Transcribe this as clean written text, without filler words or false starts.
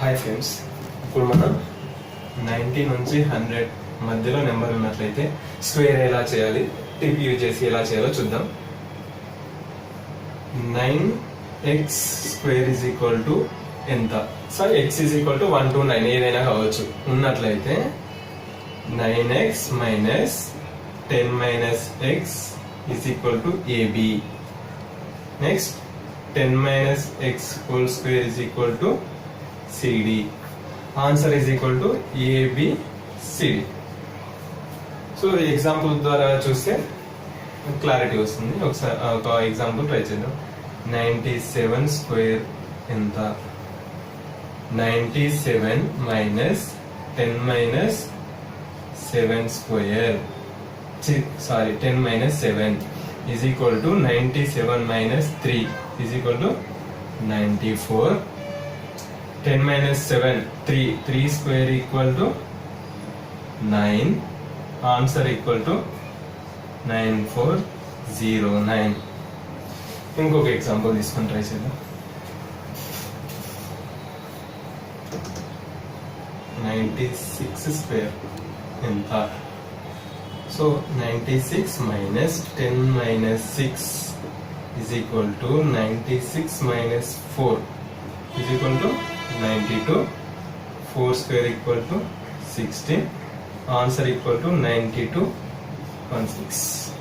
Hi friends, ఇప్పుడు మనం 90 నుంచి 100 మధ్యలో నెంబర్ ఉన్నట్లయితే స్క్వేర్ ఎలా చేయాలి, టిప్ యూజ్ చేసి ఎలా చేయాలో చూద్దాం. 9x square is equal to ఎంత? Sir x is equal to 1 to 9 ఏదైనా కావచ్చు. ఉన్నట్లయితే 9x minus 10 minus x is equal to ab. Next 10 minus x whole square is equal to cd. Answer is equal to abcd. So example ద్వారా చూస్తే clarity వస్తుంది. ఒకసారి ఒక example try చేద్దాం. 97 square ఎంత? 97 minus 10 minus 7 square, sorry 10 minus 7 is equal to 97 minus 3 is equal to 94. 10 minus 7, 3 square equal to 9. Answer equal to 9409. ఇంకొక example తీసుకొని try చేద్దాం. 96 స్క్వేర్ ఎంత? So 96 minus 10 minus 6 is equal to 96 minus 4 is equal to 92. 4 square equal to 16. Answer equal to 92.16.